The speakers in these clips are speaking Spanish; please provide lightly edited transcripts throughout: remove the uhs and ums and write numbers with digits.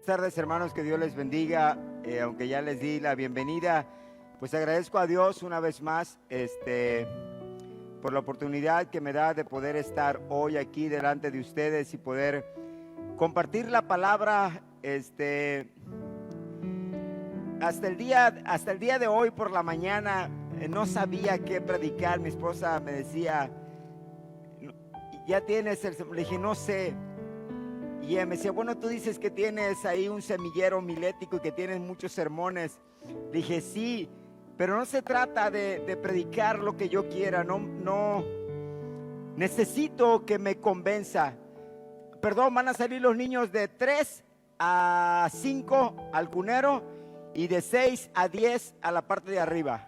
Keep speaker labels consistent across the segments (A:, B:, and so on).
A: Buenas tardes, hermanos, que Dios les bendiga. Aunque ya les di la bienvenida, pues agradezco a Dios una vez más por la oportunidad que me da de poder estar hoy aquí delante de ustedes y poder compartir la palabra. Hasta el día de hoy por la mañana no sabía qué predicar. Mi esposa me decía, ya tienes el... Le dije, no sé. Y ella me decía, bueno, tú dices que tienes ahí un semillero homilético y que tienes muchos sermones. Dije, sí, pero no se trata de predicar lo que yo quiera. No necesito que me convenza. Perdón, van a salir los niños de 3 a 5 al cunero y de 6 a 10 a la parte de arriba.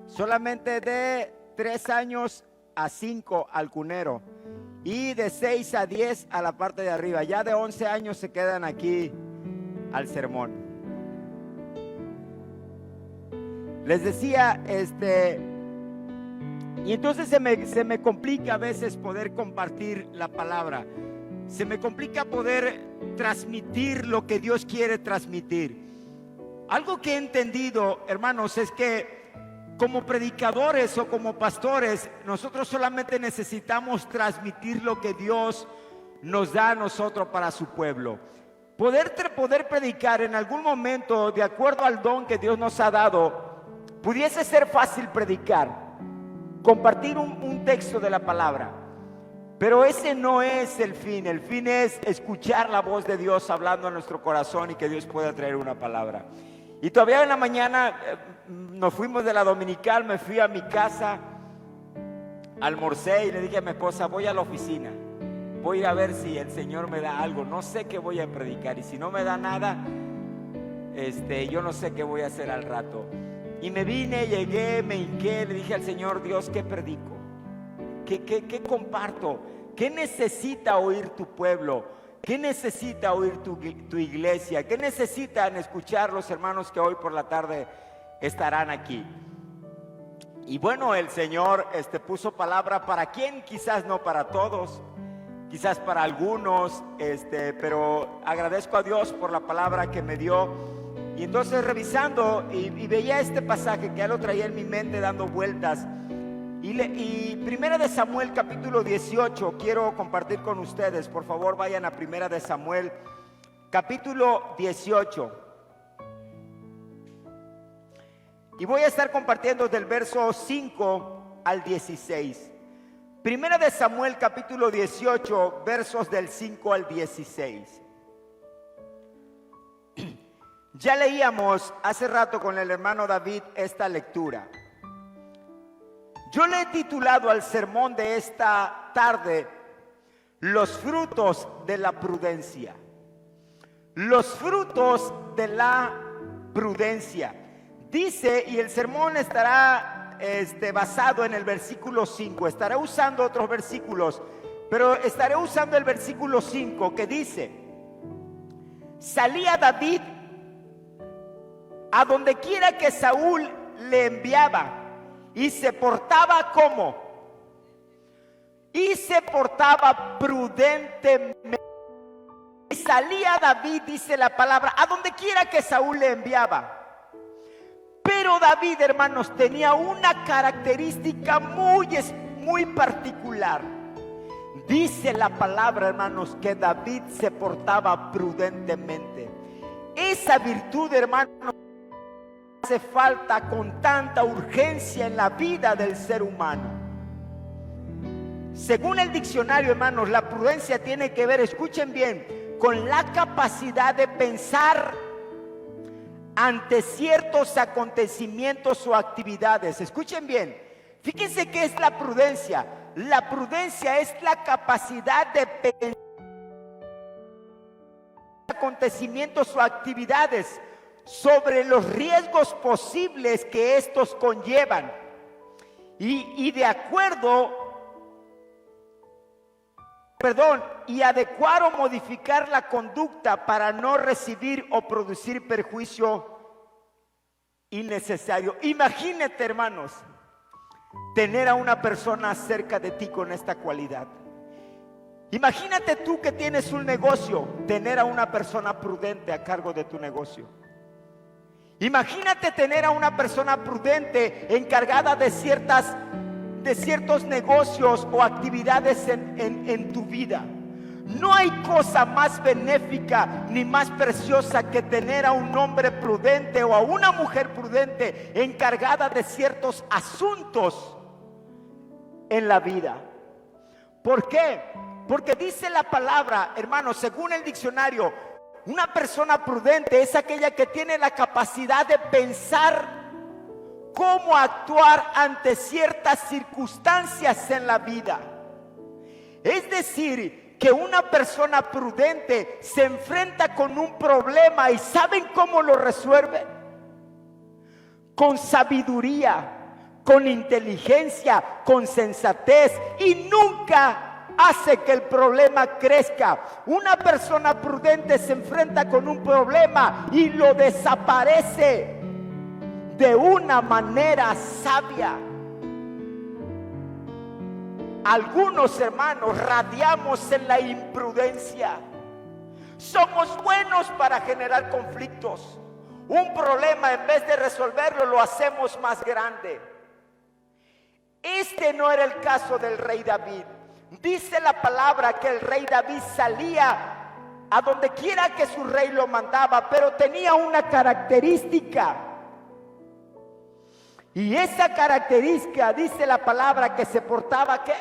A: Solamente de 3 años a 5 al cunero y de 6 a 10 a la parte de arriba. Ya de 11 años se quedan aquí al sermón. Les decía, y entonces se me complica a veces poder compartir la palabra. Se me complica poder transmitir lo que Dios quiere transmitir. Algo que he entendido, hermanos, es que como predicadores o como pastores, nosotros solamente necesitamos transmitir lo que Dios nos da a nosotros para su pueblo. Poder predicar en algún momento, de acuerdo al don que Dios nos ha dado, pudiese ser fácil predicar, compartir un texto de la palabra. Pero ese no es el fin. El fin es escuchar la voz de Dios hablando a nuestro corazón y que Dios pueda traer una palabra. Y todavía en la mañana nos fuimos de la dominical, me fui a mi casa, almorcé y le dije a mi esposa, voy a la oficina, voy a ver si el Señor me da algo, no sé qué voy a predicar y si no me da nada, yo no sé qué voy a hacer al rato. Y me vine, llegué, me hinqué, le dije al Señor, Dios, ¿qué predico? ¿Qué comparto? ¿Qué necesita oír tu pueblo? ¿Qué necesita oír tu iglesia? ¿Qué necesitan escuchar los hermanos que hoy por la tarde estarán aquí? Y bueno, el Señor puso palabra para quién, quizás no para todos, quizás para algunos, pero agradezco a Dios por la palabra que me dio. Y entonces revisando y veía este pasaje que ya lo traía en mi mente dando vueltas. Y Primera de Samuel capítulo 18 quiero compartir con ustedes. Por favor, vayan a Primera de Samuel capítulo 18. Y voy a estar compartiendo del verso 5 al 16. Primera de Samuel capítulo 18, versos del 5 al 16. Ya leíamos hace rato con el hermano David esta lectura. Yo le he titulado al sermón de esta tarde, los frutos de la prudencia. Los frutos de la prudencia. Dice, y el sermón estará basado en el versículo 5. Estaré usando otros versículos, pero estaré usando el versículo 5 que dice, salía David a donde quiera que Saúl le enviaba. Y se portaba como, y se portaba prudentemente. Y salía David, dice la palabra, a donde quiera que Saúl le enviaba. Pero David, hermanos, tenía una característica muy particular. Dice la palabra, hermanos, que David se portaba prudentemente. Esa virtud, hermanos, hace falta con tanta urgencia en la vida del ser humano. Según el diccionario, hermanos, la prudencia tiene que ver, escuchen bien, con la capacidad de pensar ante ciertos acontecimientos o actividades. Escuchen bien, fíjense qué es la prudencia. La prudencia es la capacidad de pensar acontecimientos o actividades sobre los riesgos posibles que estos conllevan y adecuar o modificar la conducta para no recibir o producir perjuicio innecesario. Imagínate, hermanos, tener a una persona cerca de ti con esta cualidad. Imagínate tú que tienes un negocio, tener a una persona prudente a cargo de tu negocio. Imagínate tener a una persona prudente encargada de ciertos negocios o actividades en tu vida. No hay cosa más benéfica ni más preciosa que tener a un hombre prudente o a una mujer prudente encargada de ciertos asuntos en la vida. ¿Por qué? Porque dice la palabra, hermanos, según el diccionario, una persona prudente es aquella que tiene la capacidad de pensar cómo actuar ante ciertas circunstancias en la vida. Es decir, que una persona prudente se enfrenta con un problema y ¿saben cómo lo resuelve? Con sabiduría, con inteligencia, con sensatez, y nunca hace que el problema crezca. Una persona prudente se enfrenta con un problema y lo desaparece de una manera sabia. Algunos hermanos radiamos en la imprudencia. Somos buenos para generar conflictos. Un problema, en vez de resolverlo, lo hacemos más grande. Este no era el caso del rey David. Dice la palabra que el rey David salía a donde quiera que su rey lo mandaba, pero tenía una característica. Y esa característica, dice la palabra, que se portaba ¿qué?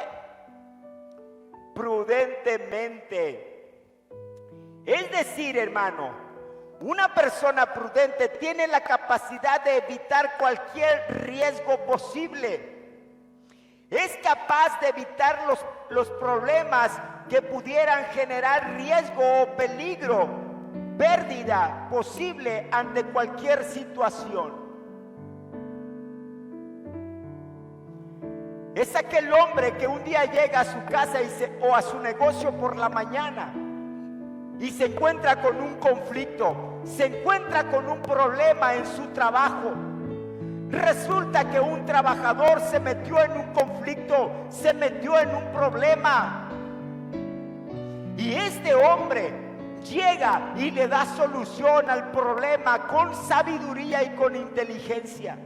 A: Prudentemente. Es decir, hermano, una persona prudente tiene la capacidad de evitar cualquier riesgo posible. Es capaz de evitar los problemas que pudieran generar riesgo o peligro, pérdida posible ante cualquier situación. Es aquel hombre que un día llega a su casa o a su negocio por la mañana y se encuentra con un conflicto, se encuentra con un problema en su trabajo. Resulta que un trabajador se metió en un conflicto, se metió en un problema. Y este hombre llega y le da solución al problema con sabiduría y con inteligencia.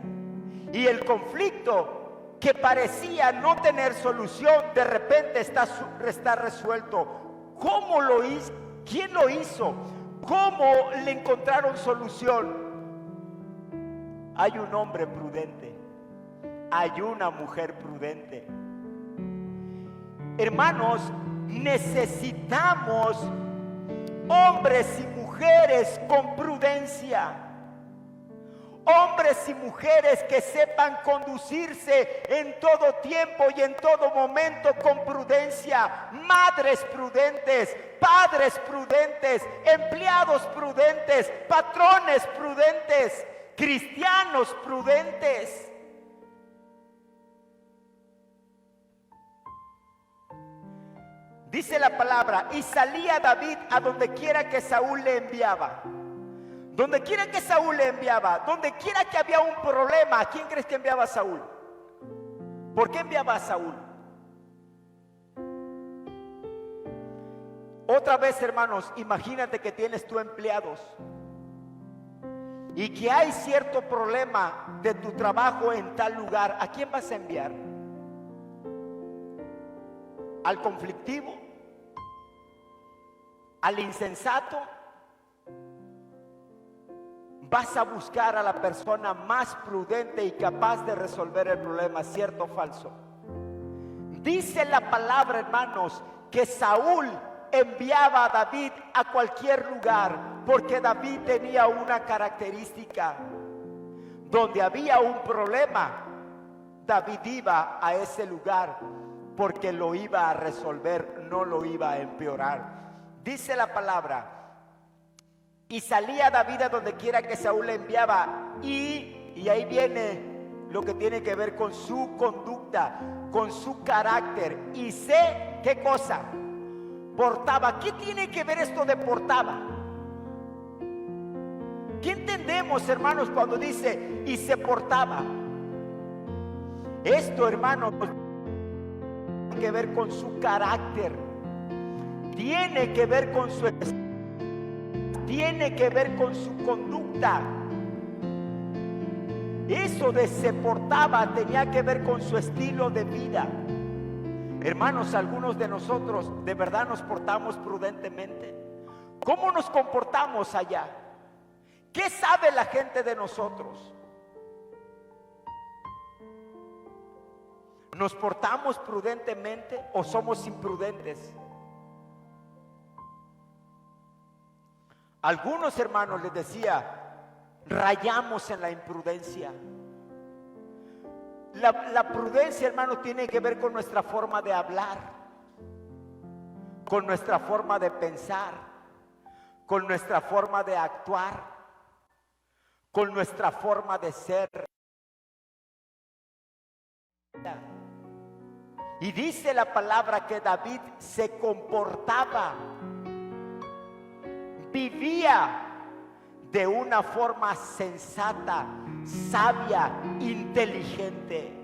A: Y el conflicto, que parecía no tener solución, de repente está resuelto. ¿Cómo lo hizo? ¿Quién lo hizo? ¿Cómo le encontraron solución? Hay un hombre prudente, hay una mujer prudente. Hermanos, necesitamos hombres y mujeres con prudencia. Hombres y mujeres que sepan conducirse en todo tiempo y en todo momento con prudencia. Madres prudentes, padres prudentes, empleados prudentes, patrones prudentes, cristianos prudentes. Dice la palabra, y salía David a donde quiera que Saúl le enviaba. Donde quiera que Saúl le enviaba, donde quiera que había un problema. ¿A quién crees que enviaba a Saúl? ¿Por qué enviaba a Saúl? Otra vez, hermanos, imagínate que tienes tú empleados y que hay cierto problema de tu trabajo en tal lugar. ¿A quién vas a enviar? ¿Al conflictivo? ¿Al insensato? Vas a buscar a la persona más prudente y capaz de resolver el problema, ¿cierto o falso? Dice la palabra, hermanos, que Saúl enviaba a David a cualquier lugar, porque David tenía una característica. Donde había un problema, David iba a ese lugar porque lo iba a resolver, no lo iba a empeorar. Dice la palabra, y salía David a donde quiera que Saúl le enviaba. Y ahí viene lo que tiene que ver con su conducta, con su carácter. Y sé qué cosa portaba. ¿Qué tiene que ver esto de portaba? ¿Qué entendemos, hermanos, cuando dice y se portaba? Esto, hermanos, tiene que ver con su carácter. tiene que ver con su conducta. Eso de se portaba tenía que ver con su estilo de vida. Hermanos, algunos de nosotros de verdad nos portamos prudentemente. ¿Cómo nos comportamos allá? ¿Qué sabe la gente de nosotros? ¿Nos portamos prudentemente o somos imprudentes? Algunos hermanos, les decía, rayamos en la imprudencia. La prudencia, hermano, tiene que ver con nuestra forma de hablar, con nuestra forma de pensar, con nuestra forma de actuar, con nuestra forma de ser. Y dice la palabra que David se comportaba, vivía de una forma sensata, sabia, inteligente.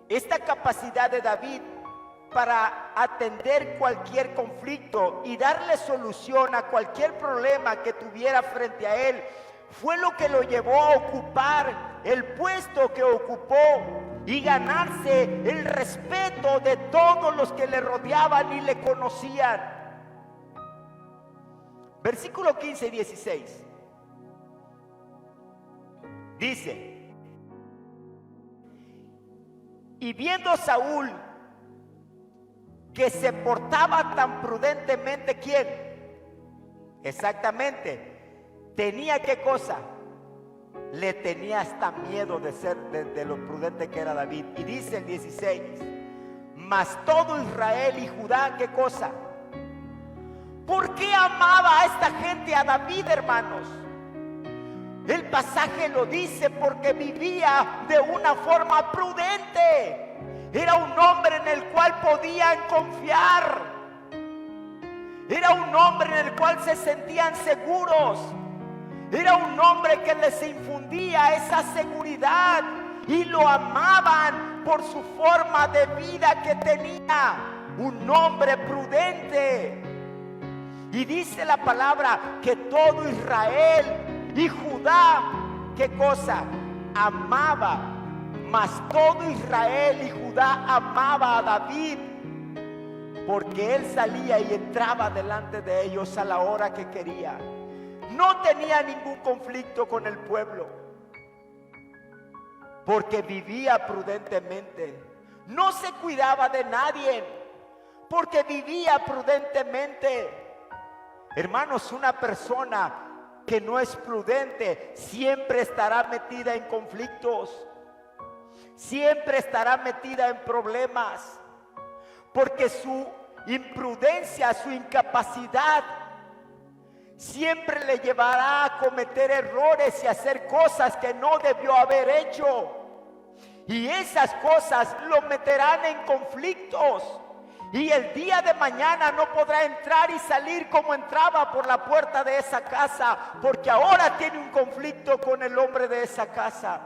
A: Esta capacidad de David para atender cualquier conflicto y darle solución a cualquier problema que tuviera frente a él fue lo que lo llevó a ocupar el puesto que ocupó y ganarse el respeto de todos los que le rodeaban y le conocían. Versículo 15 y 16 dice: y viendo Saúl que se portaba tan prudentemente, ¿quién? Exactamente, tenía ¿qué cosa? Le tenía hasta miedo de ser de lo prudente que era David. Y dice el 16: mas todo Israel y Judá, ¿qué cosa? ¿Por qué amaba a esta gente a David, hermanos? El pasaje lo dice porque vivía de una forma prudente. Era un hombre en el cual podían confiar. Era un hombre en el cual se sentían seguros. Era un hombre que les infundía esa seguridad y lo amaban por su forma de vida que tenía. Un hombre prudente. Y dice la palabra que todo Israel y Judá, ¿qué cosa? Amaba. Mas todo Israel y Judá amaba a David, porque él salía y entraba delante de ellos a la hora que quería. No tenía ningún conflicto con el pueblo, porque vivía prudentemente. No se cuidaba de nadie, porque vivía prudentemente. Hermanos, una persona que no es prudente siempre estará metida en conflictos, siempre estará metida en problemas, porque su imprudencia, su incapacidad siempre le llevará a cometer errores y hacer cosas que no debió haber hecho, y esas cosas lo meterán en conflictos, y el día de mañana no podrá entrar y salir como entraba por la puerta de esa casa, porque ahora tiene un conflicto con el hombre de esa casa,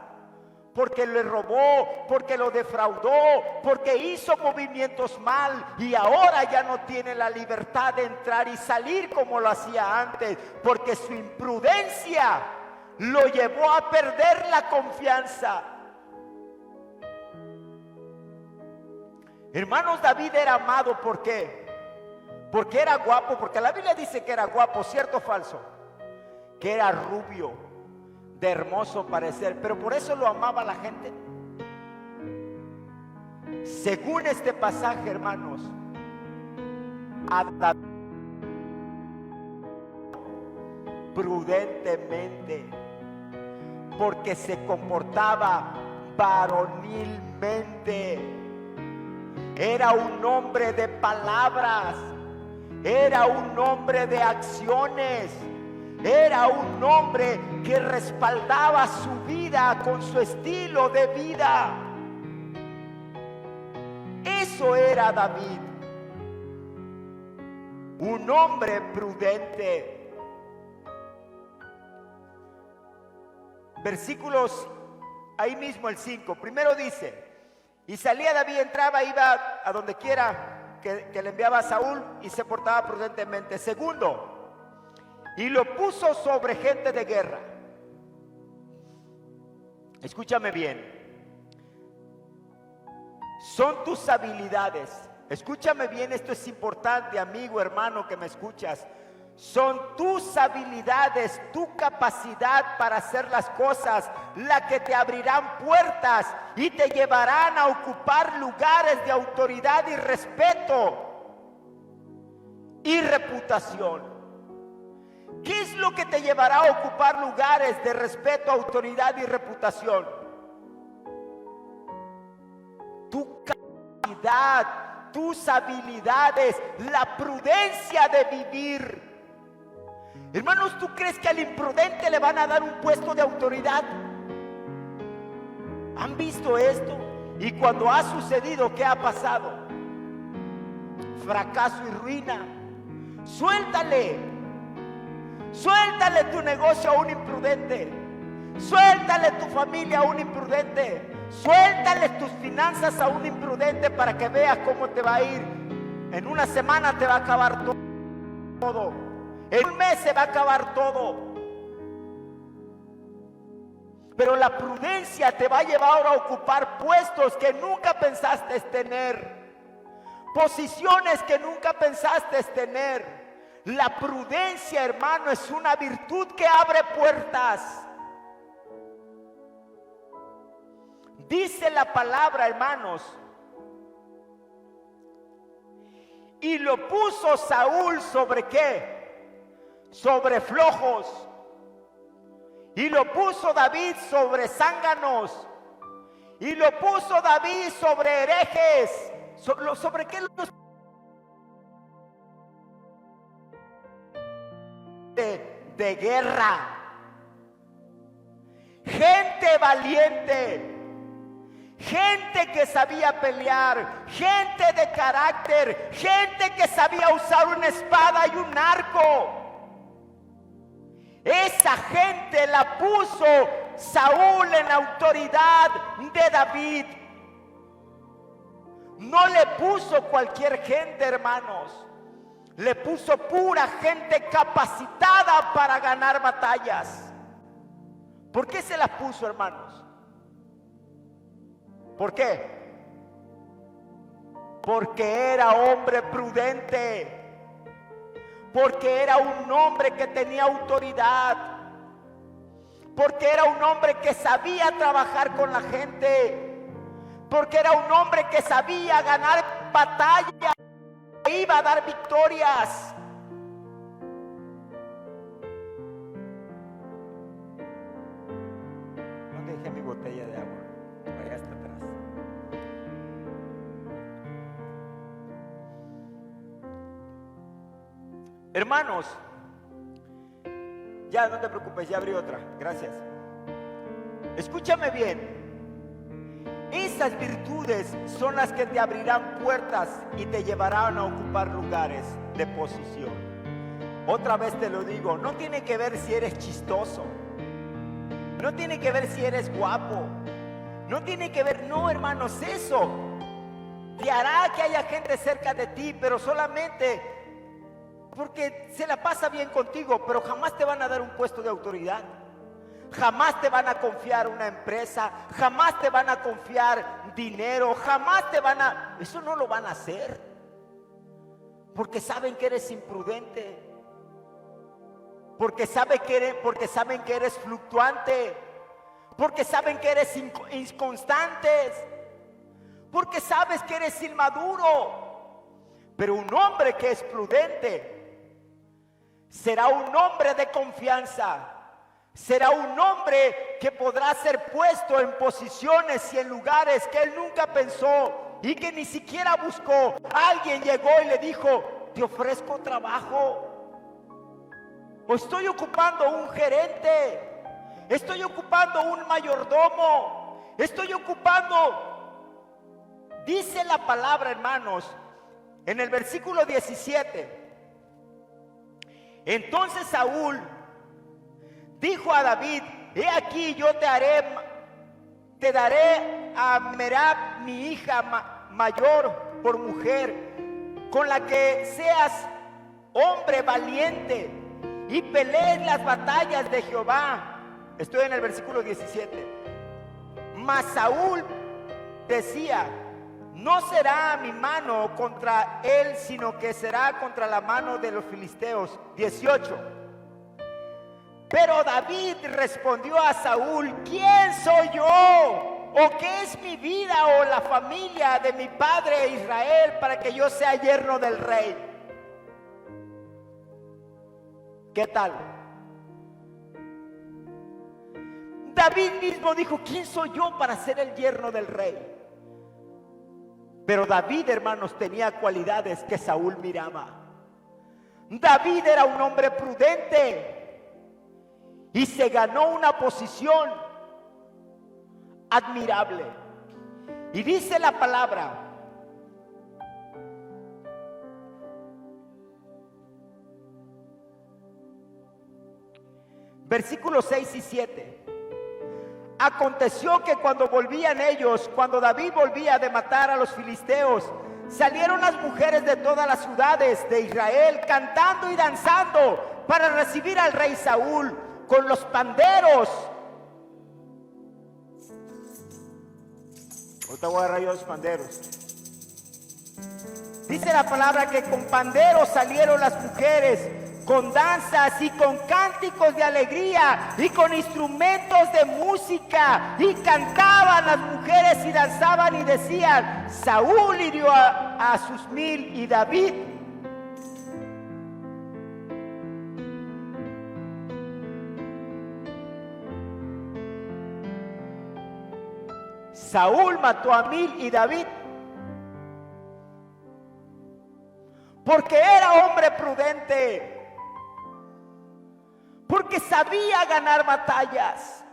A: porque le robó, porque lo defraudó, porque hizo movimientos mal, y ahora ya no tiene la libertad de entrar y salir como lo hacía antes, porque su imprudencia lo llevó a perder la confianza. Hermanos, David era amado, ¿por qué? Porque era guapo, porque la Biblia dice que era guapo, ¿cierto o falso? Que era rubio, de hermoso parecer, pero por eso lo amaba la gente. Según este pasaje, hermanos, a David prudentemente, porque se comportaba varonilmente. Era un hombre de palabras, era un hombre de acciones, era un hombre que respaldaba su vida con su estilo de vida. Eso era David, un hombre prudente. Versículos, ahí mismo el 5, primero dice: Y salía David, entraba, iba a donde quiera que le enviaba a Saúl y se portaba prudentemente. Segundo, y lo puso sobre gente de guerra. Escúchame bien. Son tus habilidades. Escúchame bien, esto es importante, amigo, hermano, que me escuchas. Son tus habilidades, tu capacidad para hacer las cosas, la que te abrirán puertas y te llevarán a ocupar lugares de autoridad y respeto y reputación. ¿Qué es lo que te llevará a ocupar lugares de respeto, autoridad y reputación? Tu capacidad, tus habilidades, la prudencia de vivir. Hermanos, ¿tú crees que al imprudente le van a dar un puesto de autoridad? ¿Han visto esto? Y cuando ha sucedido, ¿qué ha pasado? Fracaso y ruina. Suéltale tu negocio a un imprudente. Suéltale tu familia a un imprudente. Suéltale tus finanzas a un imprudente para que veas cómo te va a ir. En una semana te va a acabar todo. En un mes se va a acabar todo. Pero la prudencia te va a llevar a ocupar puestos que nunca pensaste tener. Posiciones que nunca pensaste tener. La prudencia, hermano, es una virtud que abre puertas. Dice la palabra, hermanos. Y lo puso Saúl sobre ¿qué? Sobre flojos. Y lo puso David sobre zánganos. Y lo puso David sobre herejes. ¿Sobre qué? De guerra. Gente valiente. Gente que sabía pelear, gente de carácter, gente que sabía usar una espada y un arco. Esa gente la puso Saúl en autoridad de David. No le puso cualquier gente, hermanos. Le puso pura gente capacitada para ganar batallas. ¿Por qué se las puso, hermanos? ¿Por qué? Porque era hombre prudente. Porque era un hombre que tenía autoridad. Porque era un hombre que sabía trabajar con la gente. Porque era un hombre que sabía ganar batallas. Iba a dar victorias. ¿Dónde dejé mi botella de agua? Allá está atrás. Hermanos, ya no te preocupes, ya abrí otra, gracias. Escúchame bien. Esas virtudes son las que te abrirán puertas y te llevarán a ocupar lugares de posición. Otra vez te lo digo, no tiene que ver si eres chistoso, no tiene que ver si eres guapo, no tiene que ver, no, hermanos, eso te hará que haya gente cerca de ti, pero solamente porque se la pasa bien contigo, pero jamás te van a dar un puesto de autoridad. Jamás te van a confiar una empresa, jamás te van a confiar dinero, jamás te van a... Eso no lo van a hacer. Porque saben que eres imprudente. Porque saben que eres fluctuante. Porque saben que eres inconstante. Porque sabes que eres inmaduro. Pero un hombre que es prudente será un hombre de confianza. Será un hombre que podrá ser puesto en posiciones y en lugares que él nunca pensó y que ni siquiera buscó. Alguien llegó y le dijo: te ofrezco trabajo. O estoy ocupando un gerente. Estoy ocupando un mayordomo. Estoy ocupando... Dice la palabra, hermanos, en el versículo 17. Entonces Saúl dijo a David: he aquí yo te daré a Merab, mi hija mayor, por mujer, con la que seas hombre valiente y pelees las batallas de Jehová. Estoy en el versículo 17. Mas Saúl decía: no será mi mano contra él, sino que será contra la mano de los filisteos. 18. Pero David respondió a Saúl: ¿quién soy yo? ¿O qué es mi vida o la familia de mi padre Israel para que yo sea yerno del rey? ¿Qué tal? David mismo dijo: ¿quién soy yo para ser el yerno del rey? Pero David, hermanos, tenía cualidades que Saúl miraba. David era un hombre prudente y se ganó una posición admirable. Y dice la palabra: versículos 6 y 7. Aconteció que cuando volvían ellos, cuando David volvía de matar a los filisteos, salieron las mujeres de todas las ciudades de Israel cantando y danzando para recibir al rey Saúl con los panderos. Ahorita voy a agarrar yo los panderos. Dice la palabra que con panderos salieron las mujeres, con danzas y con cánticos de alegría y con instrumentos de música, y cantaban las mujeres y danzaban y decían: Saúl hirió a sus 1000 y David Saúl mató a 1000 y David, porque era hombre prudente, porque sabía ganar batallas.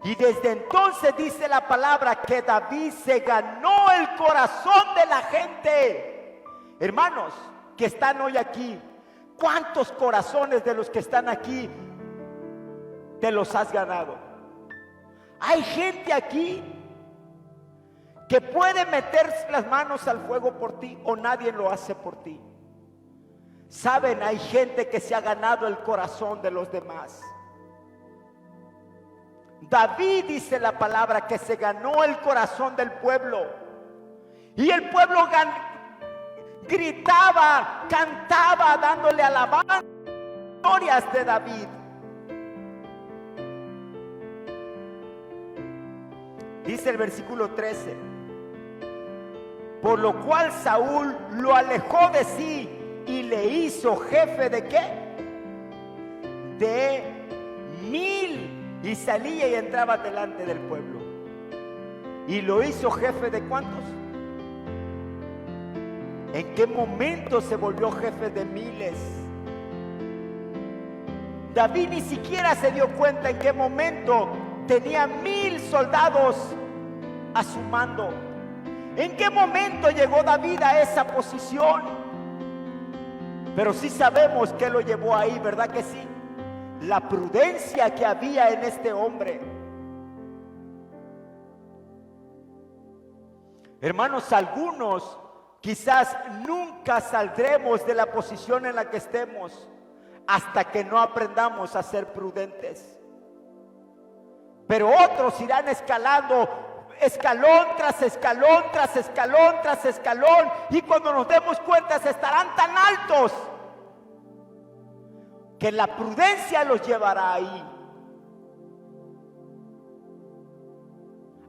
A: Y desde entonces dice la palabra que David se ganó el corazón de la gente. Hermanos que están hoy aquí, ¿cuántos corazones de los que están aquí te los has ganado? Hay gente aquí que puede meter las manos al fuego por ti, o nadie lo hace por ti. Saben, hay gente que se ha ganado el corazón de los demás. David, dice la palabra, que se ganó el corazón del pueblo. Y el pueblo gritaba, cantaba, dándole alabanza, glorias de David. Dice el versículo 13: por lo cual Saúl lo alejó de sí y le hizo jefe de ¿qué? De 1000, y salía y entraba delante del pueblo. Y lo hizo jefe de ¿cuántos? ¿En qué momento se volvió jefe de miles? David ni siquiera se dio cuenta en qué momento tenía 1000 soldados a su mando. ¿En qué momento llegó David a esa posición? Pero sí sabemos que lo llevó ahí, ¿verdad que sí? La prudencia que había en este hombre. Hermanos, algunos quizás nunca saldremos de la posición en la que estemos hasta que no aprendamos a ser prudentes. Pero otros irán escalando escalón tras escalón, tras escalón, tras escalón, y cuando nos demos cuenta estarán tan altos que la prudencia los llevará ahí.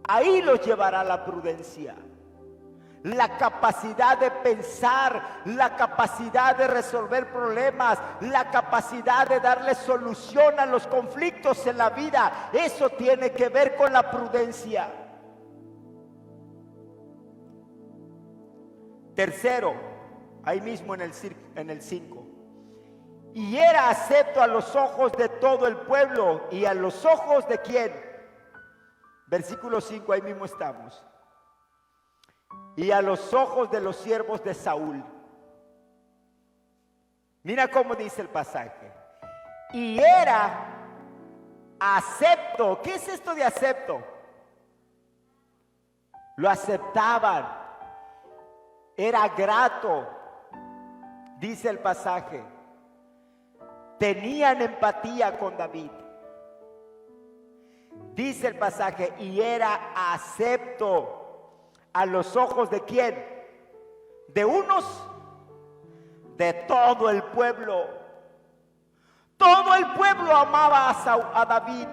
A: Ahí los llevará la prudencia. La capacidad de pensar, la capacidad de resolver problemas, la capacidad de darle solución a los conflictos en la vida. Eso tiene que ver con la prudencia. Tercero, ahí mismo en el 5. Y era acepto a los ojos de todo el pueblo. ¿Y a los ojos de quién? Versículo 5, ahí mismo estamos. Y a los ojos de los siervos de Saúl. Mira cómo dice el pasaje. Y era acepto. ¿Qué es esto de acepto? lo aceptaban, era grato, dice el pasaje, tenían empatía con David. Dice el pasaje, y era acepto a los ojos de ¿quién? De unos, de todo el pueblo. Todo el pueblo amaba a David.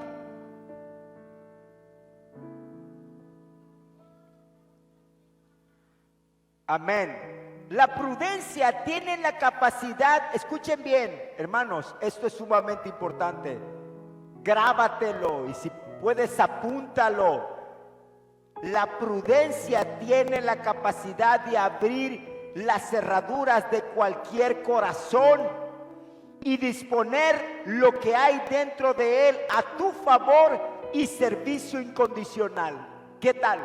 A: Amén. La prudencia tiene la capacidad, escuchen bien, hermanos, esto es sumamente importante. Grábatelo y si puedes apúntalo. La prudencia tiene la capacidad de abrir las cerraduras de cualquier corazón y disponer lo que hay dentro de él a tu favor y servicio incondicional. ¿Qué tal?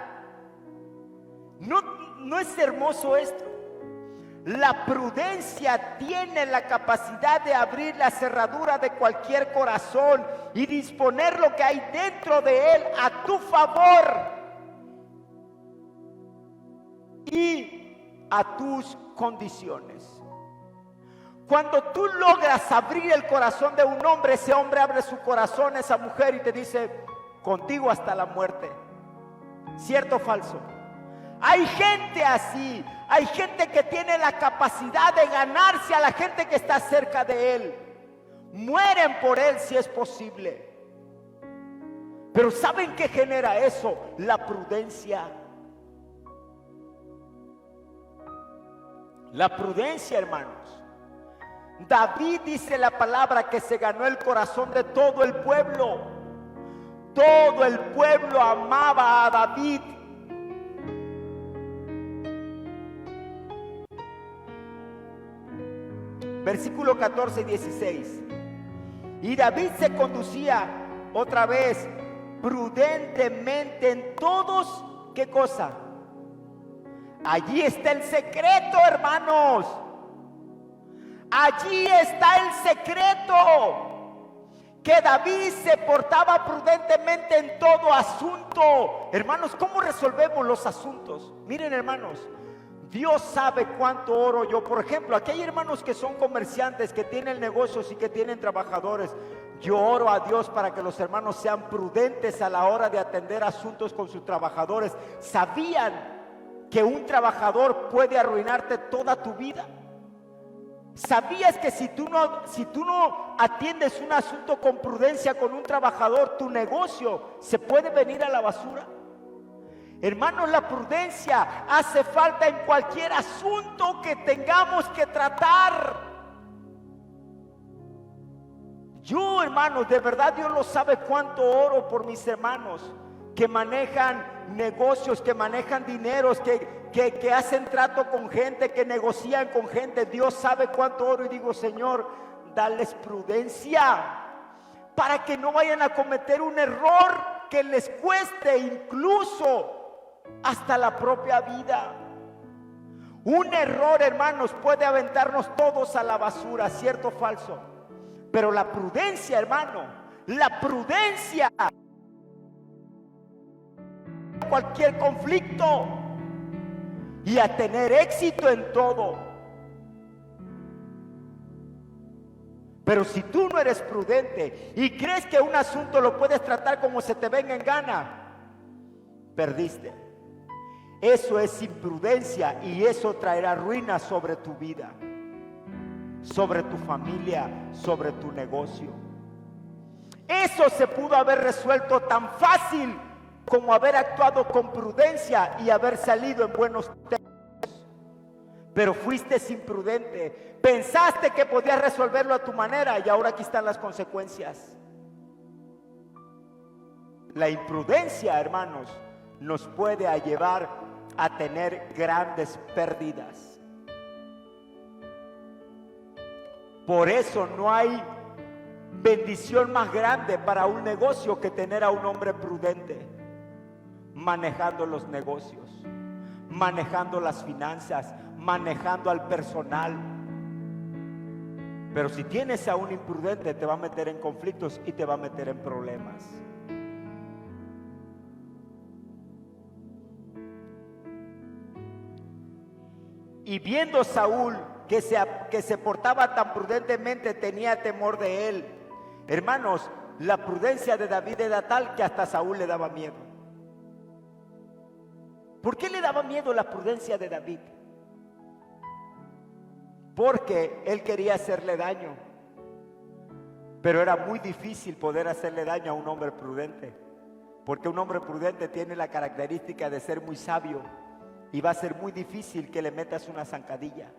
A: ¿No es hermoso esto? La prudencia tiene la capacidad de abrir la cerradura de cualquier corazón y disponer lo que hay dentro de él a tu favor y a tus condiciones. Cuando tú logras abrir el corazón de un hombre, ese hombre abre su corazón a esa mujer y te dice, contigo hasta la muerte. ¿Cierto o falso? Hay gente así, hay gente que tiene la capacidad de ganarse a la gente que está cerca de él. Mueren por él si es posible. Pero ¿saben qué genera eso? La prudencia. La prudencia, hermanos. David, dice la palabra, que se ganó el corazón de todo el pueblo. Todo el pueblo amaba a David. Versículo 14 y 16. Y David se conducía otra vez prudentemente en todos, ¿qué cosa? Allí está el secreto, hermanos. Allí está el secreto. Que David se portaba prudentemente en todo asunto. Hermanos, ¿cómo resolvemos los asuntos? Miren, hermanos, Dios sabe cuánto oro yo. Por ejemplo, aquí hay hermanos que son comerciantes, que tienen negocios y que tienen trabajadores. Yo oro a Dios para que los hermanos sean prudentes a la hora de atender asuntos con sus trabajadores. ¿Sabían que un trabajador puede arruinarte toda tu vida? ¿Sabías que si tú no atiendes un asunto con prudencia con un trabajador, tu negocio se puede venir a la basura? Hermanos, la prudencia hace falta en cualquier asunto que tengamos que tratar. Yo, hermanos, de verdad Dios lo sabe cuánto oro por mis hermanos que manejan negocios, que manejan dineros, que hacen trato con gente, que negocian con gente. Dios sabe cuánto oro y digo, Señor, dales prudencia para que no vayan a cometer un error que les cueste incluso hasta la propia vida. Un error, hermanos, puede aventarnos todos a la basura, ¿cierto o falso? Pero la prudencia, hermano, la prudencia, cualquier conflicto y a tener éxito en todo. Pero si tú no eres prudente y crees que un asunto lo puedes tratar como se te venga en gana, perdiste. Eso es imprudencia y eso traerá ruina sobre tu vida, sobre tu familia, sobre tu negocio. Eso se pudo haber resuelto tan fácil como haber actuado con prudencia y haber salido en buenos términos. Pero fuiste imprudente, pensaste que podías resolverlo a tu manera y ahora aquí están las consecuencias. La imprudencia, hermanos, nos puede llevar a tener grandes pérdidas. Por eso no hay bendición más grande para un negocio que tener a un hombre prudente manejando los negocios, manejando las finanzas, manejando al personal. Pero si tienes a un imprudente, te va a meter en conflictos y te va a meter en problemas. Y viendo Saúl que se portaba tan prudentemente, tenía temor de él. Hermanos, la prudencia de David era tal que hasta Saúl le daba miedo. ¿Por qué le daba miedo la prudencia de David? Porque él quería hacerle daño, pero era muy difícil poder hacerle daño a un hombre prudente, porque un hombre prudente tiene la característica de ser muy sabio y va a ser muy difícil que le metas una zancadilla.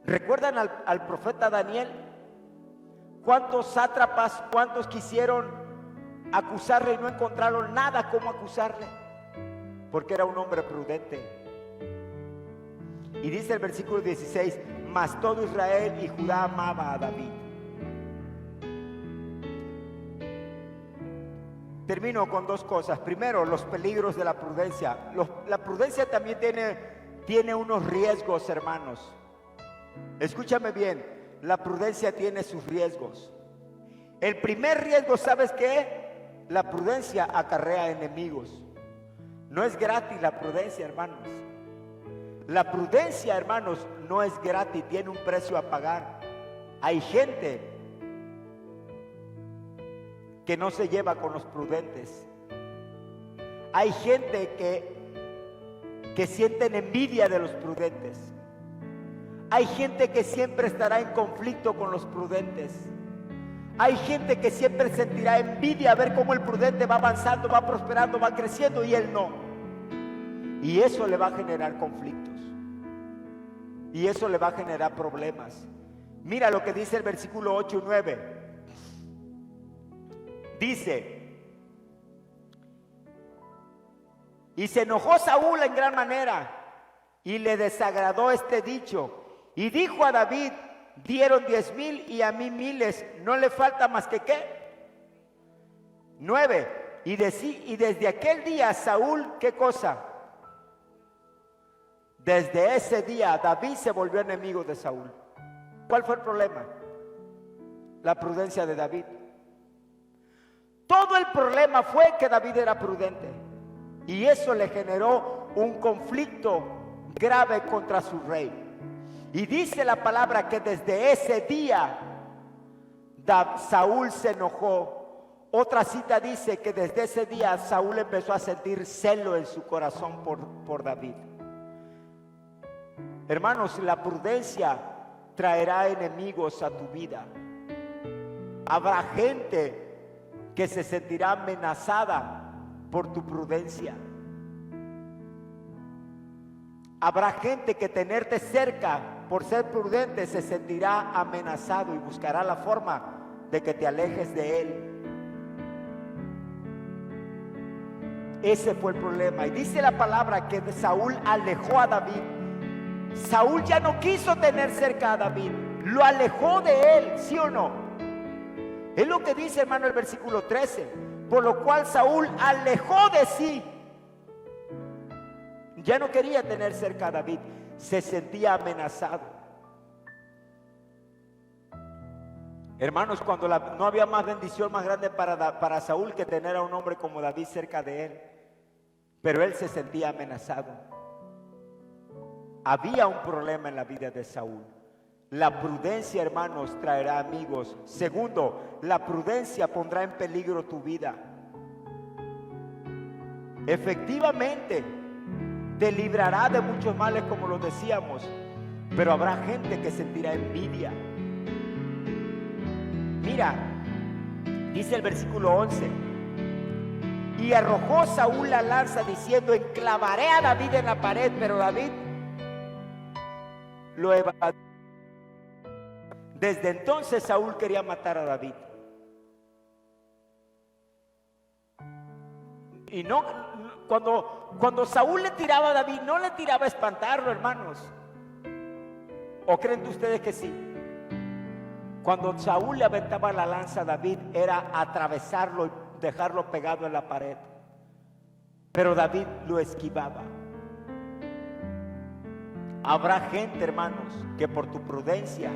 A: ¿Recuerdan al profeta Daniel? ¿Cuántos sátrapas, cuántos quisieron acusarle y no encontraron nada cómo acusarle? Porque era un hombre prudente. Y dice el versículo 16: mas todo Israel y Judá amaba a David. Termino con dos cosas. Primero, los peligros de la prudencia. La prudencia también tiene unos riesgos, hermanos. Escúchame bien, la prudencia tiene sus riesgos. El primer riesgo, ¿sabes qué? La prudencia acarrea enemigos. No es gratis la prudencia, hermanos. La prudencia, hermanos, no es gratis, tiene un precio a pagar. Hay gente que no se lleva con los prudentes. Hay gente que sienten envidia de los prudentes. Hay gente que siempre estará en conflicto con los prudentes. Hay gente que siempre sentirá envidia a ver cómo el prudente va avanzando, va prosperando, va creciendo y él no. Y eso le va a generar conflictos. Y eso le va a generar problemas. Mira lo que dice el versículo 8 y 9. Dice: y se enojó Saúl en gran manera y le desagradó este dicho. Y dijo a David: dieron 10,000 y a mí 1,000, no le falta más que ¿qué? 9. Y desde aquel día Saúl, ¿qué cosa? Desde ese día David se volvió enemigo de Saúl. ¿Cuál fue el problema? La prudencia de David. Todo el problema fue que David era prudente, y eso le generó un conflicto grave contra su rey. Y dice la palabra que desde ese día Saúl se enojó. Otra cita dice que desde ese día Saúl empezó a sentir celo en su corazón por David. Hermanos, la prudencia traerá enemigos a tu vida. Habrá gente que se sentirá amenazada por tu prudencia. Habrá gente que tenerte cerca por ser prudente se sentirá amenazado y buscará la forma de que te alejes de él. Ese fue el problema. Y dice la palabra que Saúl alejó a David. Saúl ya no quiso tener cerca a David, lo alejó de él, ¿sí o no? Es lo que dice, hermano, el versículo 13. Por lo cual Saúl alejó de sí. Ya no quería tener cerca a David, se sentía amenazado. Hermanos, cuando no había más bendición más grande para Saúl que tener a un hombre como David cerca de él, pero él se sentía amenazado. Había un problema en la vida de Saúl. La prudencia, hermanos, traerá amigos. Segundo, la prudencia pondrá en peligro tu vida. Efectivamente, te librará de muchos males, como lo decíamos, pero habrá gente que sentirá envidia. Mira, dice el versículo 11: y arrojó Saúl la lanza diciendo: enclavaré a David en la pared, pero David lo evadió. Desde entonces Saúl quería matar a David. Y no, cuando Saúl le tiraba a David, no le tiraba a espantarlo, hermanos. ¿O creen ustedes que sí? Cuando Saúl le aventaba la lanza a David, era atravesarlo y dejarlo pegado en la pared. Pero David lo esquivaba. Habrá gente, hermanos, que por tu prudencia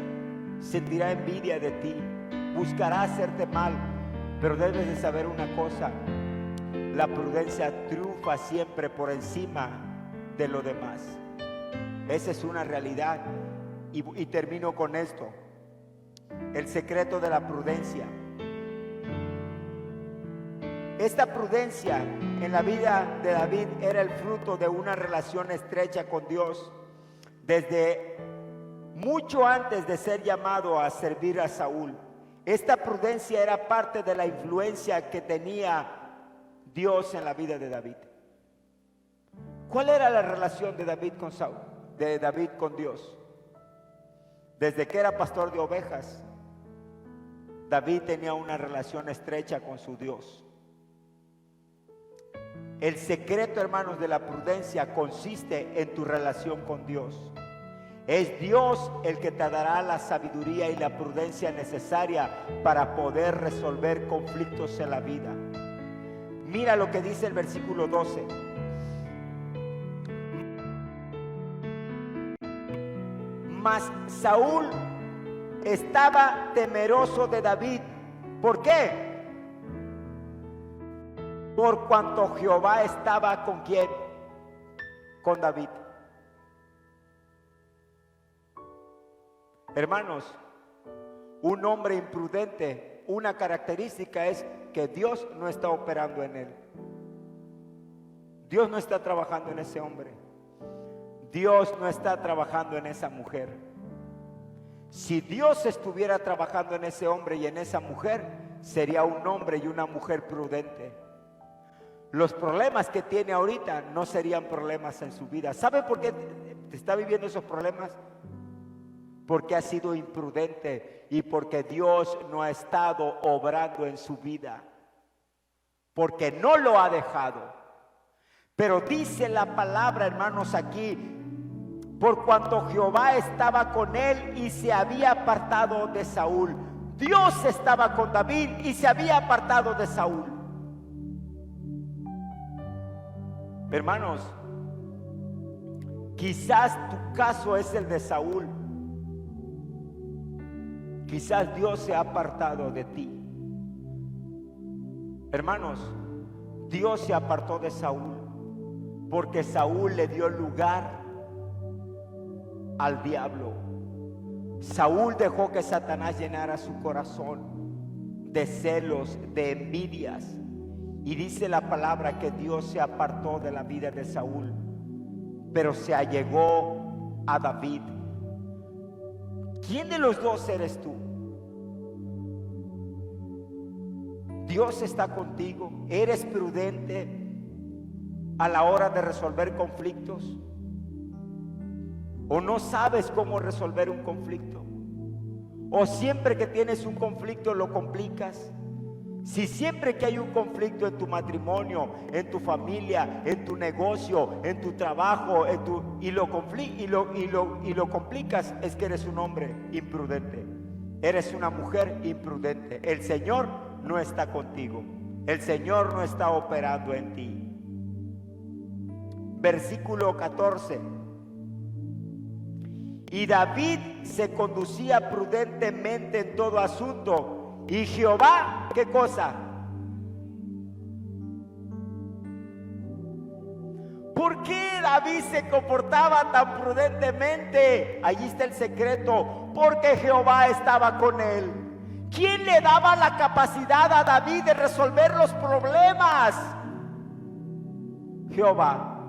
A: sentirá envidia de ti, buscará hacerte mal, pero debes de saber una cosa: la prudencia triunfa siempre por encima de lo demás. Esa es una realidad. Y termino con esto. El secreto de la prudencia. Esta prudencia en la vida de David era el fruto de una relación estrecha con Dios. Desde mucho antes de ser llamado a servir a Saúl, esta prudencia era parte de la influencia que tenía Dios en la vida de David. ¿Cuál era la relación de David con Saúl, de David con Dios? Desde que era pastor de ovejas, David tenía una relación estrecha con su Dios. El secreto, hermanos, de la prudencia consiste en tu relación con Dios. Es Dios el que te dará la sabiduría y la prudencia necesaria para poder resolver conflictos en la vida. Mira lo que dice el versículo 12. Mas Saúl estaba temeroso de David. ¿Por qué? Por cuanto Jehová estaba ¿con quién? Con David. Hermanos, un hombre imprudente, una característica es que Dios no está operando en él. Dios no está trabajando en ese hombre. Dios no está trabajando en esa mujer. Si Dios estuviera trabajando en ese hombre y en esa mujer, sería un hombre y una mujer prudente. Los problemas que tiene ahorita no serían problemas en su vida. ¿Sabe por qué está viviendo esos problemas? Porque ha sido imprudente y porque Dios no ha estado obrando en su vida. Porque no lo ha dejado. Pero dice la palabra, hermanos, aquí: por cuanto Jehová estaba con él y se había apartado de Saúl. Dios estaba con David y se había apartado de Saúl. Hermanos, quizás tu caso es el de Saúl. Quizás Dios se ha apartado de ti. Hermanos, Dios se apartó de Saúl porque Saúl le dio lugar al diablo. Saúl dejó que Satanás llenara su corazón de celos, de envidias. Y dice la palabra que Dios se apartó de la vida de Saúl, pero se allegó a David. ¿Quién de los dos eres tú? Dios está contigo. ¿Eres prudente a la hora de resolver conflictos? ¿O no sabes cómo resolver un conflicto? ¿O siempre que tienes un conflicto lo complicas? Si siempre que hay un conflicto en tu matrimonio, en tu familia, en tu negocio, en tu trabajo, y lo complicas, es que eres un hombre imprudente. Eres una mujer imprudente. El Señor no está contigo. El Señor no está operando en ti. Versículo 14. Y David se conducía prudentemente en todo asunto. Y Jehová, ¿qué cosa? ¿Por qué David se comportaba tan prudentemente? Allí está el secreto. Porque Jehová estaba con él. ¿Quién le daba la capacidad a David de resolver los problemas? Jehová.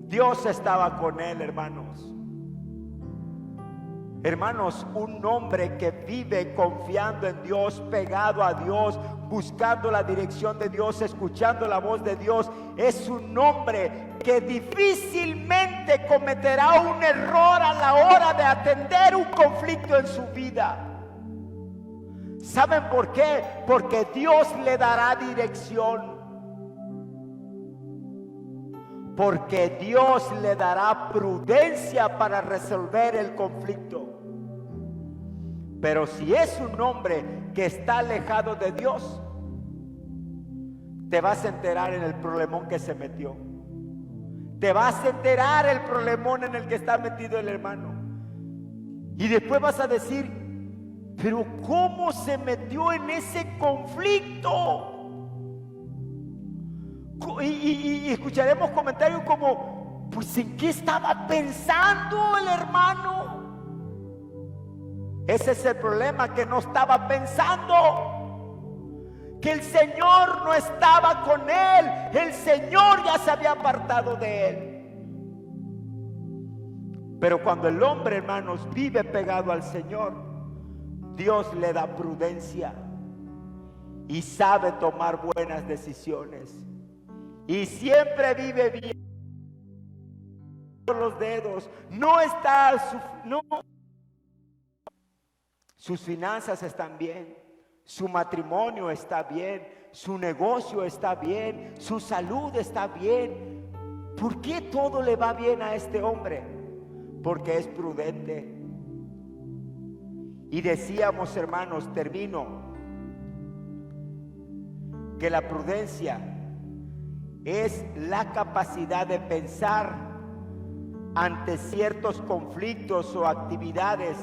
A: Dios estaba con él, hermanos. Hermanos, un hombre que vive confiando en Dios, pegado a Dios, buscando la dirección de Dios, escuchando la voz de Dios, es un hombre que difícilmente cometerá un error a la hora de atender un conflicto en su vida. ¿Saben por qué? Porque Dios le dará dirección. Porque Dios le dará prudencia para resolver el conflicto. Pero si es un hombre que está alejado de Dios, te vas a enterar en el problemón que se metió. Te vas a enterar el problemón en el que está metido el hermano. Y después vas a decir: pero ¿cómo se metió en ese conflicto? Y escucharemos comentarios como: Pues ¿en qué estaba pensando el hermano? Ese es el problema, que no estaba pensando, que el Señor no estaba con él. El Señor ya se había apartado de él. Pero cuando el hombre, hermanos, vive pegado al Señor, Dios le da prudencia y sabe tomar buenas decisiones, y siempre vive bien los dedos. No está sus finanzas están bien, su matrimonio está bien, su negocio está bien, su salud está bien. ¿Por qué todo le va bien a este hombre? Porque es prudente. Y decíamos, hermanos, termino, que la prudencia es la capacidad de pensar ante ciertos conflictos o actividades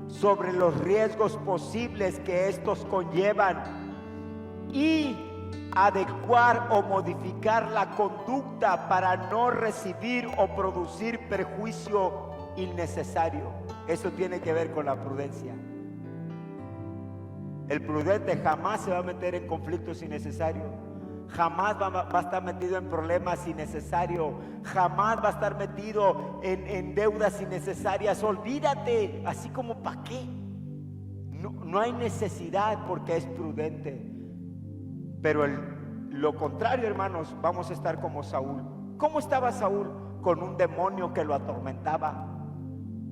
A: sobre los riesgos posibles que estos conllevan, y adecuar o modificar la conducta para no recibir o producir perjuicio innecesario. Eso tiene que ver con la prudencia. El prudente jamás se va a meter en conflictos innecesarios, jamás va a estar metido en problemas innecesarios, jamás va a estar metido en deudas innecesarias. Olvídate, así como ¿para qué? No hay necesidad, porque es prudente. Pero lo contrario, hermanos, vamos a estar como Saúl. ¿Cómo estaba Saúl? Con un demonio que lo atormentaba.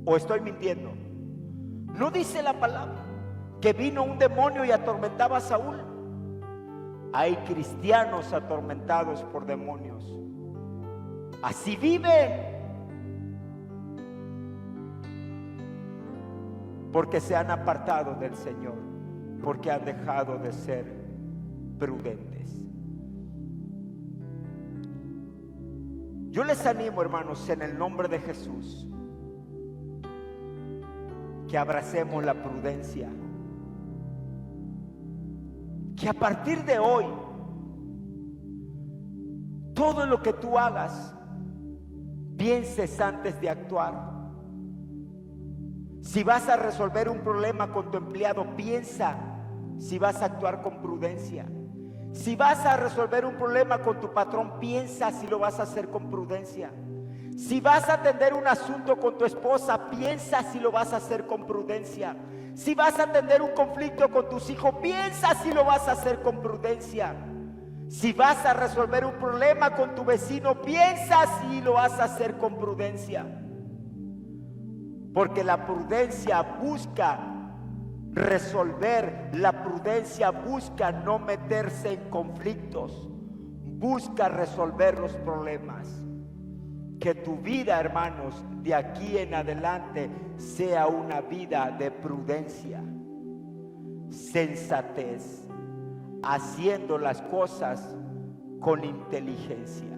A: ¿O estoy mintiendo? ¿No dice la palabra que vino un demonio y atormentaba a Saúl? Hay cristianos atormentados por demonios. Así viven, porque se han apartado del Señor, porque han dejado de ser prudentes. Yo les animo, hermanos, en el nombre de Jesús, que abracemos la prudencia, que a partir de hoy todo lo que tú hagas pienses antes de actuar. Si vas a resolver un problema con tu empleado, piensa si vas a actuar con prudencia. Si vas a resolver un problema con tu patrón, piensa si lo vas a hacer con prudencia. Si vas a atender un asunto con tu esposa, piensa si lo vas a hacer con prudencia. Si vas a atender un conflicto con tus hijos, piensa si lo vas a hacer con prudencia. Si vas a resolver un problema con tu vecino, piensa si lo vas a hacer con prudencia. Porque la prudencia busca resolver, la prudencia busca no meterse en conflictos, busca resolver los problemas. Que tu vida, hermanos, de aquí en adelante sea una vida de prudencia, sensatez, haciendo las cosas con inteligencia.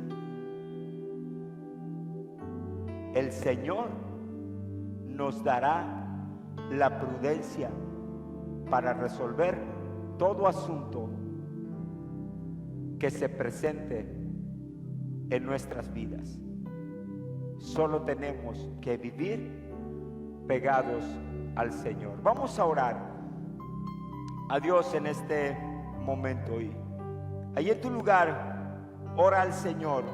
A: El Señor nos dará la prudencia para resolver todo asunto que se presente en nuestras vidas. Solo tenemos que vivir pegados al Señor. Vamos a orar a Dios en este momento. Y ahí en tu lugar, ora al Señor.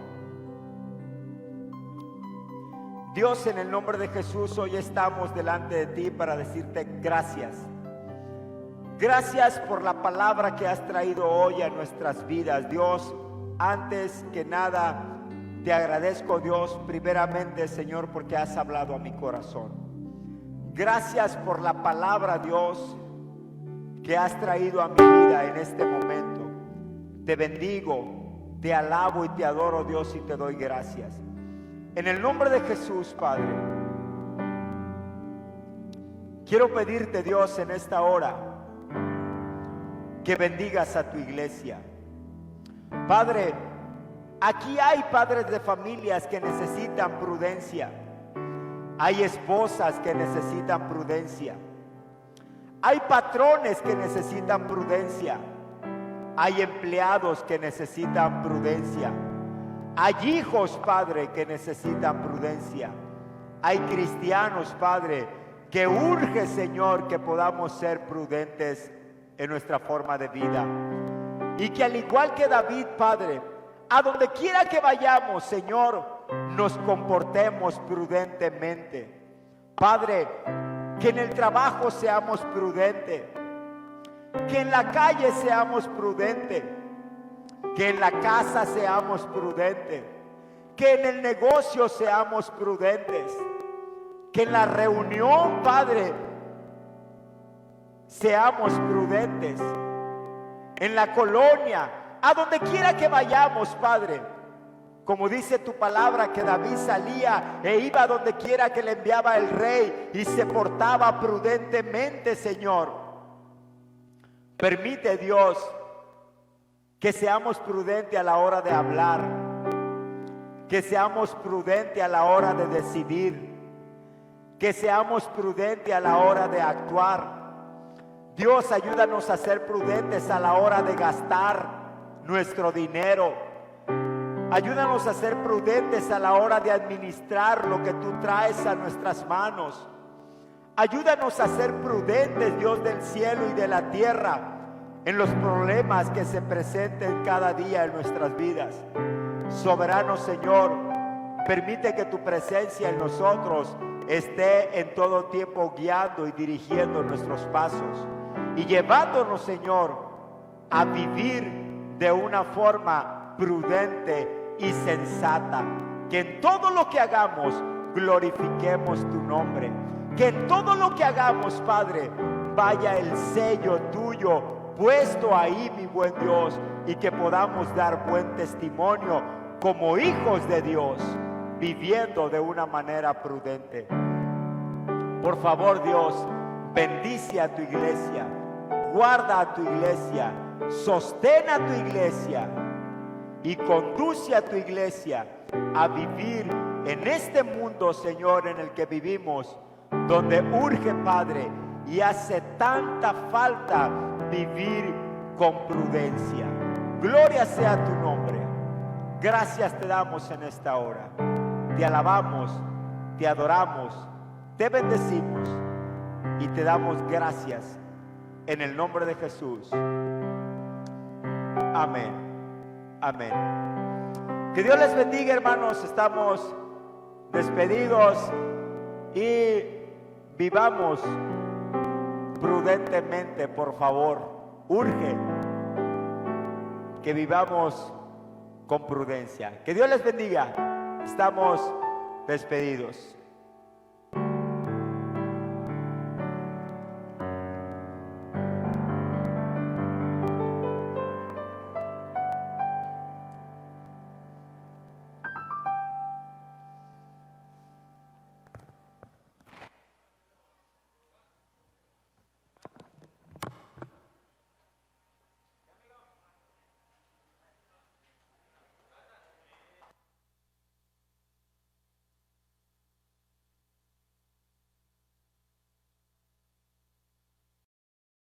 A: Dios, en el nombre de Jesús, hoy estamos delante de ti para decirte gracias. Gracias por la palabra que has traído hoy a nuestras vidas. Dios, antes que nada, te agradezco, Dios, primeramente, Señor, porque has hablado a mi corazón. Gracias por la palabra, Dios, que has traído a mi vida en este momento. Te bendigo, te alabo y te adoro, Dios, y te doy gracias. En el nombre de Jesús, Padre, quiero pedirte, Dios, en esta hora, que bendigas a tu iglesia. Padre, aquí hay padres de familias que necesitan prudencia. Hay esposas que necesitan prudencia. Hay patrones que necesitan prudencia. Hay empleados que necesitan prudencia. Hay hijos, Padre, que necesitan prudencia. Hay cristianos, Padre, que urge, Señor, que podamos ser prudentes en nuestra forma de vida. Y que al igual que David, Padre, a donde quiera que vayamos, Señor, nos comportemos prudentemente. Padre, que en el trabajo seamos prudentes, que en la calle seamos prudentes, que en la casa seamos prudentes, que en el negocio seamos prudentes, que en la reunión, Padre, seamos prudentes, en la colonia, a donde quiera que vayamos, Padre. Como dice tu palabra, que David salía e iba a donde quiera que le enviaba el rey y se portaba prudentemente, Señor. Permite, Dios, que seamos prudentes a la hora de hablar, que seamos prudentes a la hora de decidir, que seamos prudentes a la hora de actuar. Dios, ayúdanos a ser prudentes a la hora de gastar nuestro dinero. Ayúdanos a ser prudentes a la hora de administrar lo que tú traes a nuestras manos. Ayúdanos a ser prudentes, Dios del cielo y de la tierra, en los problemas que se presenten cada día en nuestras vidas. Soberano Señor, permite que tu presencia en nosotros esté en todo tiempo guiando y dirigiendo nuestros pasos y llevándonos, Señor, a vivir de una forma prudente y sensata. Que en todo lo que hagamos glorifiquemos tu nombre. Que en todo lo que hagamos, Padre, vaya el sello tuyo puesto ahí, mi buen Dios, y que podamos dar buen testimonio como hijos de Dios, viviendo de una manera prudente. Por favor, Dios, bendice a tu iglesia, guarda a tu iglesia, sostén a tu iglesia y conduce a tu iglesia a vivir en este mundo, Señor, en el que vivimos, donde urge, Padre, y hace tanta falta vivir con prudencia. Gloria sea tu nombre. Gracias te damos en esta hora. Te alabamos, te adoramos, te bendecimos y te damos gracias en el nombre de Jesús. Amén. Amén. Que Dios les bendiga, hermanos. Estamos despedidos y vivamos prudentemente, por favor. Urge que vivamos con prudencia. Que Dios les bendiga. Estamos despedidos.